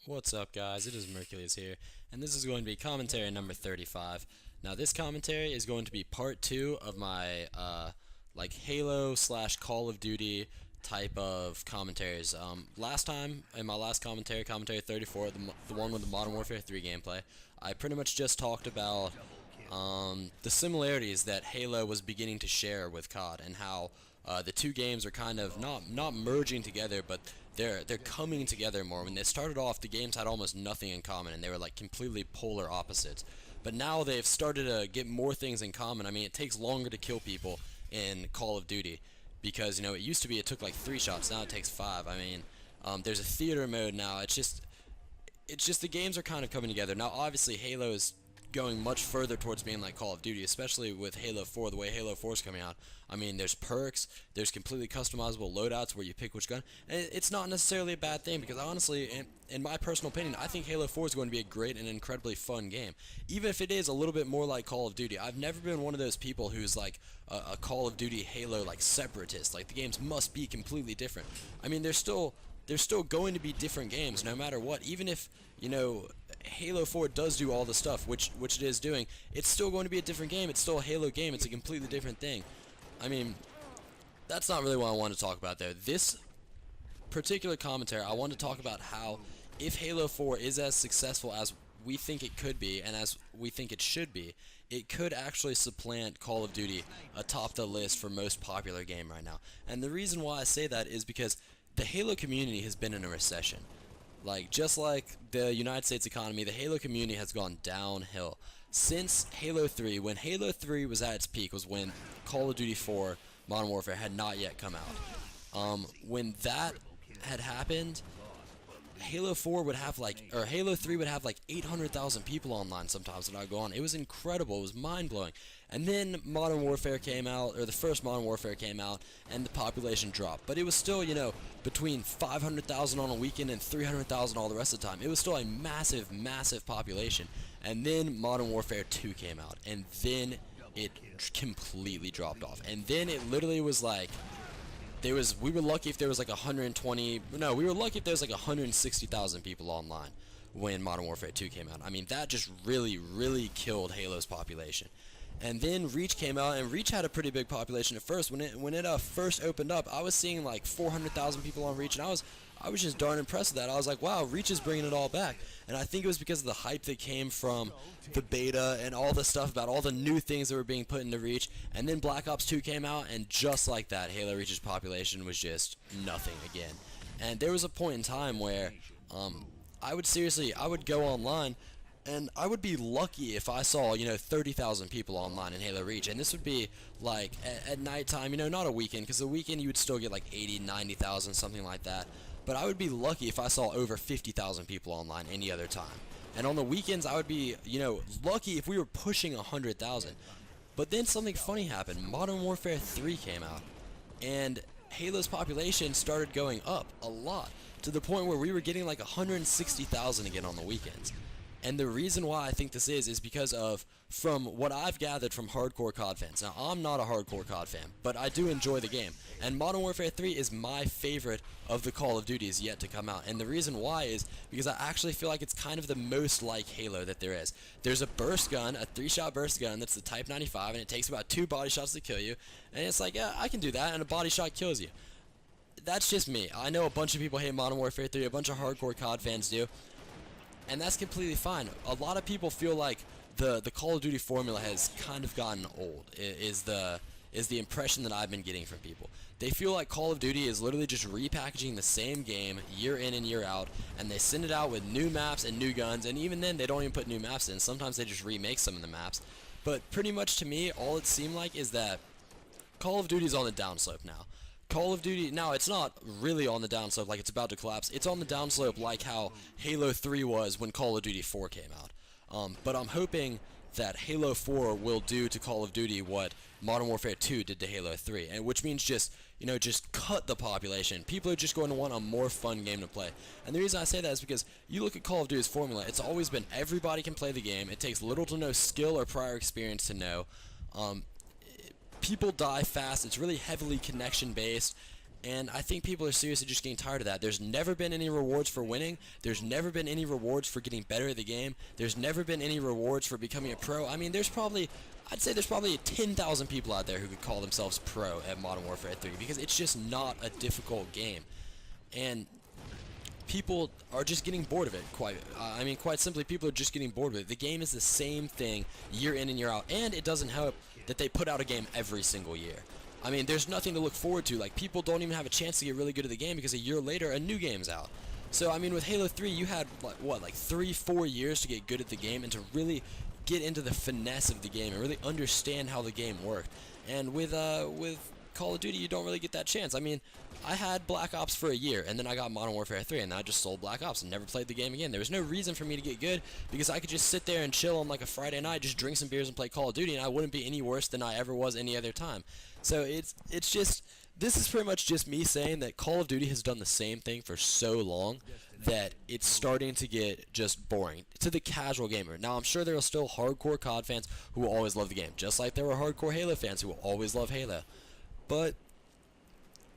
What's up, guys? It is Mercules here, and this is going to be commentary number 35. Now, this commentary is going to be part 2 of my like Halo slash Call of Duty type of commentaries. Last time, in my last commentary 34, the one with the Modern Warfare 3 gameplay, I pretty much just talked about the similarities that Halo was beginning to share with CoD, and how the two games are kind of not merging together, but they're coming together more. When they started off, the games had almost nothing in common, and they were like completely polar opposites. But now they've started to get more things in common. I mean, it takes longer to kill people in Call of Duty because, it used to be it took like 3 shots. Now it takes 5. I mean, there's a theater mode now. It's just the games are kind of coming together. Now, obviously, Halo is going much further towards being like Call of Duty, especially with Halo 4, the way Halo 4 is coming out. I mean, there's perks, there's completely customizable loadouts where you pick which gun, and it's not necessarily a bad thing, because honestly, in my personal opinion, I think Halo 4 is going to be a great and incredibly fun game, even if it is a little bit more like Call of Duty. I've never been one of those people who's like a Call of Duty Halo like separatist, like the games must be completely different. I mean, there's still going to be different games no matter what. Even if, Halo 4 does do all the stuff, which it is doing, it's still going to be a different game. It's still a Halo game. It's a completely different thing. I mean, that's not really what I want to talk about, though. This particular commentary, I want to talk about how, if Halo 4 is as successful as we think it could be, and as we think it should be, it could actually supplant Call of Duty atop the list for most popular game right now. And the reason why I say that is because the Halo community has been in a recession. Like, just like the United States economy, the Halo community has gone downhill. Since Halo 3, when Halo 3 was at its peak, was when Call of Duty 4 Modern Warfare had not yet come out. When that had happened, Halo 4 would have or Halo 3 would have like 800,000 people online sometimes when I would go on. It was incredible. It was mind-blowing. And then Modern Warfare came out, or the first Modern Warfare came out, and the population dropped. But it was still, between 500,000 on a weekend and 300,000 all the rest of the time. It was still a massive, massive population. And then Modern Warfare 2 came out, and then it completely dropped off. And then it literally was like, we were lucky if there was like 120, no, we were lucky if there was like 160,000 people online when Modern Warfare 2 came out. I mean, that just really, really killed Halo's population. And then Reach came out, and Reach had a pretty big population at first. When it first opened up, I was seeing like 400,000 people on Reach, and I was just darn impressed with that. I was like, wow, Reach is bringing it all back. And I think it was because of the hype that came from the beta and all the stuff about all the new things that were being put into Reach. And then Black Ops 2 came out, and just like that, Halo Reach's population was just nothing again. And there was a point in time where I would go online, and I would be lucky if I saw, 30,000 people online in Halo Reach. And this would be, like, at nighttime, not a weekend, because the weekend you would still get, like, 80, 90,000, something like that. But I would be lucky if I saw over 50,000 people online any other time. And on the weekends, I would be, lucky if we were pushing 100,000. But then something funny happened. Modern Warfare 3 came out, and Halo's population started going up a lot, to the point where we were getting, like, 160,000 again on the weekends. And the reason why I think this is because of, from what I've gathered from hardcore CoD fans. Now, I'm not a hardcore CoD fan, but I do enjoy the game. And Modern Warfare 3 is my favorite of the Call of Duties yet to come out. And the reason why is because I actually feel like it's kind of the most like Halo that there is. There's a burst gun, a 3-shot burst gun that's the Type 95, and it takes about 2 body shots to kill you. And it's like, yeah, I can do that, and a body shot kills you. That's just me. I know a bunch of people hate Modern Warfare 3, a bunch of hardcore CoD fans do. And that's completely fine. A lot of people feel like the Call of Duty formula has kind of gotten old, is the impression that I've been getting from people. They feel like Call of Duty is literally just repackaging the same game year in and year out, and they send it out with new maps and new guns, and even then they don't even put new maps in. Sometimes they just remake some of the maps. But pretty much to me, all it seemed like is that Call of Duty is on the downslope now. Call of Duty, now it's not really on the downslope like it's about to collapse. It's on the downslope like how Halo 3 was when Call of Duty 4 came out. But I'm hoping that Halo 4 will do to Call of Duty what Modern Warfare 2 did to Halo 3, and which means just cut the population. People are just going to want a more fun game to play. And the reason I say that is because you look at Call of Duty's formula, it's always been everybody can play the game. It takes little to no skill or prior experience to know. People die fast. It's really heavily connection based, And I think people are seriously just getting tired of that. There's never been any rewards for winning. There's never been any rewards for getting better at the game. There's never been any rewards for becoming a pro. I mean, I'd say there's probably 10,000 people out there who could call themselves pro at Modern Warfare 3 because it's just not a difficult game. And people are just getting bored of it. Quite simply, people are just getting bored with it. The game is the same thing year in and year out, and it doesn't help that they put out a game every single year. I mean, there's nothing to look forward to. Like, people don't even have a chance to get really good at the game because a year later, a new game's out. So, I mean, with Halo 3, you had, like 3-4 years to get good at the game and to really get into the finesse of the game and really understand how the game worked. And with Call of Duty, you don't really get that chance. I mean, I had Black Ops for a year, and then I got Modern Warfare 3, and then I just sold Black Ops and never played the game again. There was no reason for me to get good because I could just sit there and chill on like a Friday night, just drink some beers and play Call of Duty, and I wouldn't be any worse than I ever was any other time. So it's just, this is pretty much just me saying that Call of Duty has done the same thing for so long that it's starting to get just boring to the casual gamer. Now, I'm sure there are still hardcore CoD fans who will always love the game, just like there were hardcore Halo fans who will always love Halo. But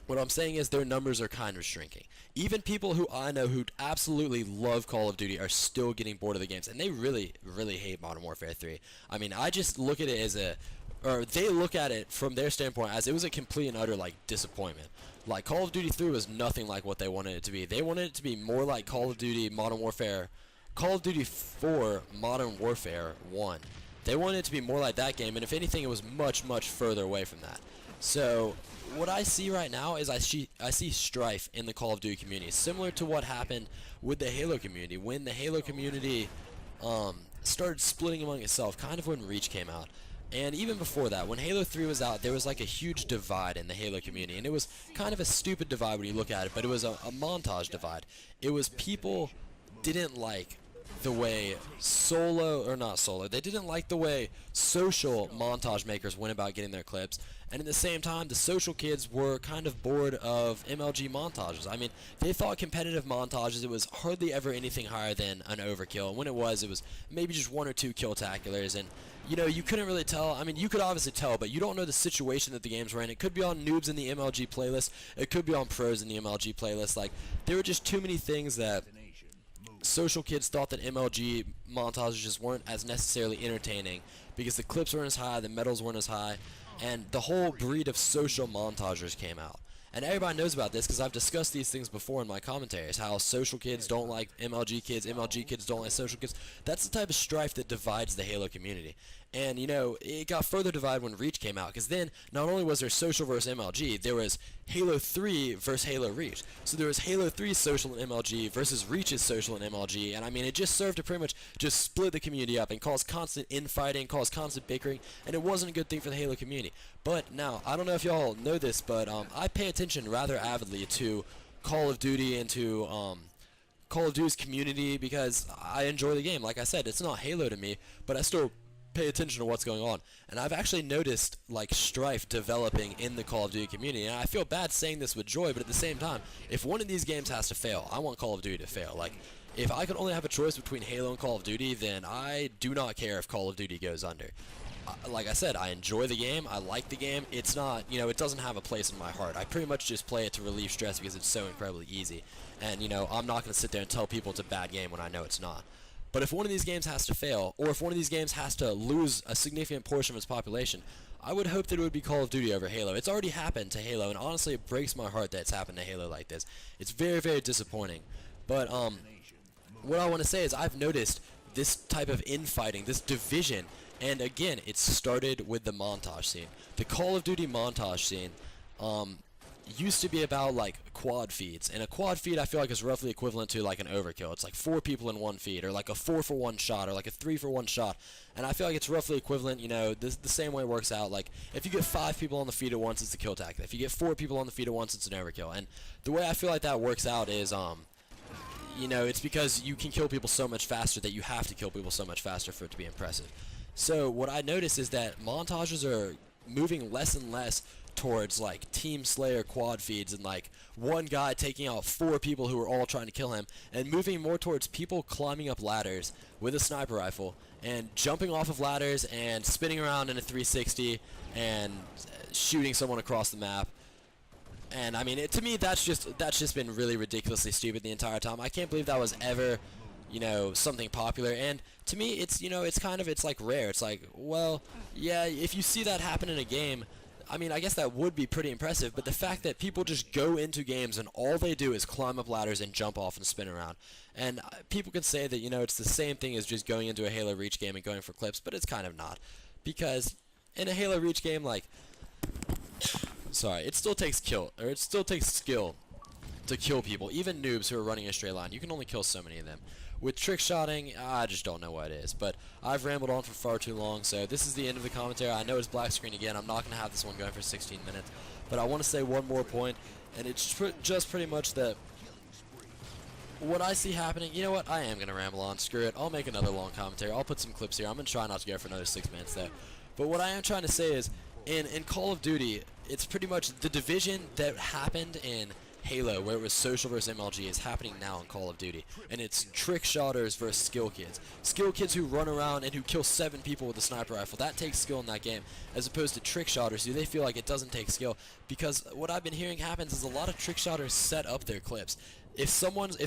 what I'm saying is their numbers are kind of shrinking. Even people who I know who absolutely love Call of Duty are still getting bored of the games, and they really, really hate Modern Warfare 3. I mean, I just look at it as they look at it from their standpoint as it was a complete and utter, like, disappointment. Like, Call of Duty 3 was nothing like what they wanted it to be. They wanted it to be more like Call of Duty Modern Warfare, Call of Duty 4 Modern Warfare 1. They wanted it to be more like that game, and if anything, it was much, much further away from that. So what I see right now is I see strife in the Call of Duty community, similar to what happened with the Halo community. When the Halo community started splitting among itself, kind of when Reach came out. And even before that, when Halo 3 was out, there was like a huge divide in the Halo community. And it was kind of a stupid divide when you look at it, but it was a montage divide. It was people didn't like the way they didn't like the way social montage makers went about getting their clips, and at the same time the social kids were kind of bored of MLG montages. I mean, they thought competitive montages, it was hardly ever anything higher than an overkill, and when it was maybe just 1 or 2 kill-taculars, and you know, you couldn't really tell. I mean, you could obviously tell, but you don't know the situation that the games were in. It could be on noobs in the MLG playlist, it could be on pros in the MLG playlist. Like, there were just too many things that social kids thought that MLG montages just weren't as necessarily entertaining because the clips weren't as high, the medals weren't as high, and the whole breed of social montagers came out. And everybody knows about this because I've discussed these things before in my commentaries, how social kids don't like MLG kids don't like social kids. That's the type of strife that divides the Halo community. And, you know, it got further divided when Reach came out, because then not only was there social versus MLG, there was Halo 3 versus Halo Reach. So there was Halo 3 social in MLG versus Reach's social in MLG, and I mean, it just served to pretty much just split the community up and cause constant infighting, cause constant bickering, and it wasn't a good thing for the Halo community. But now, I don't know if y'all know this, but I pay attention rather avidly to Call of Duty and to Call of Duty's community because I enjoy the game. Like I said, it's not Halo to me, but I still pay attention to what's going on, and I've actually noticed like strife developing in the Call of Duty community, and I feel bad saying this with joy, but at the same time, if one of these games has to fail, I want Call of Duty to fail. Like, if I could only have a choice between Halo and Call of Duty, then I do not care if Call of Duty goes under. Like I said, I enjoy the game, I like the game. It's not, you know, it doesn't have a place in my heart. I pretty much just play it to relieve stress because it's so incredibly easy, and you know, I'm not going to sit there and tell people it's a bad game when I know it's not. But if one of these games has to fail, or if one of these games has to lose a significant portion of its population, I would hope that it would be Call of Duty over Halo. It's already happened to Halo, and honestly, it breaks my heart that it's happened to Halo like this. It's very, very disappointing. But what I want to say is I've noticed this type of infighting, this division, and again, it started with the montage scene. The Call of Duty montage scene used to be about like quad feeds, and a quad feed I feel like is roughly equivalent to like an overkill. It's like 4 people in one feed, or like a 4-for-1 shot, or like a 3-for-1 shot, and I feel like it's roughly equivalent. You know, the same way it works out. Like, if you get 5 people on the feed at once, it's a kill tactic. If you get 4 people on the feed at once, it's an overkill. And the way I feel like that works out is you know, it's because you can kill people so much faster that you have to kill people so much faster for it to be impressive. So what I notice is that montages are moving less and less towards like Team Slayer quad feeds and like one guy taking out 4 people who are all trying to kill him, and moving more towards people climbing up ladders with a sniper rifle and jumping off of ladders and spinning around in a 360 and shooting someone across the map. And I mean, to me, that's just been really ridiculously stupid the entire time. I can't believe that was ever, something popular. And to me, it's it's like rare. It's like, well, yeah, if you see that happen in a game, I mean, I guess that would be pretty impressive. But the fact that people just go into games and all they do is climb up ladders and jump off and spin around, and people can say that it's the same thing as just going into a Halo Reach game and going for clips, but it's kind of not, because in a Halo Reach game, like, sorry, it still takes skill to kill people, even noobs who are running a straight line. You can only kill so many of them. With trick shotting, I just don't know what it is. But I've rambled on for far too long, so this is the end of the commentary. I know it's black screen again. I'm not going to have this one going for 16 minutes. But I want to say one more point, and it's just pretty much that what I see happening, you know what, I am going to ramble on. Screw it. I'll make another long commentary. I'll put some clips here. I'm going to try not to go for another 6 minutes, though. But what I am trying to say is, in Call of Duty, it's pretty much the division that happened in Halo, where it was social versus MLG, is happening now in Call of Duty. And it's trick shotters versus skill kids. Skill kids who run around and who kill 7 people with a sniper rifle. That takes skill in that game, as opposed to trick shotters who they feel like it doesn't take skill. Because what I've been hearing happens is a lot of trick shotters set up their clips. If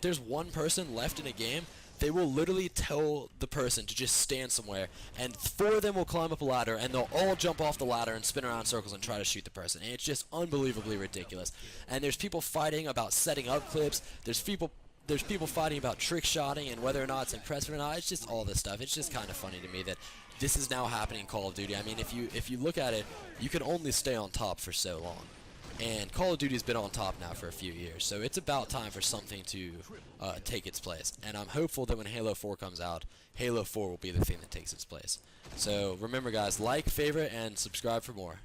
there's one person left in a game, they will literally tell the person to just stand somewhere, and 4 of them will climb up a ladder, and they'll all jump off the ladder and spin around in circles and try to shoot the person. And it's just unbelievably ridiculous. And there's people fighting about setting up clips. There's people fighting about trick shotting and whether or not it's impressive or not. It's just all this stuff. It's just kind of funny to me that this is now happening in Call of Duty. I mean, if you look at it, you can only stay on top for so long. And Call of Duty's been on top now for a few years, so it's about time for something to take its place. And I'm hopeful that when Halo 4 comes out, Halo 4 will be the thing that takes its place. So remember, guys, like, favorite, and subscribe for more.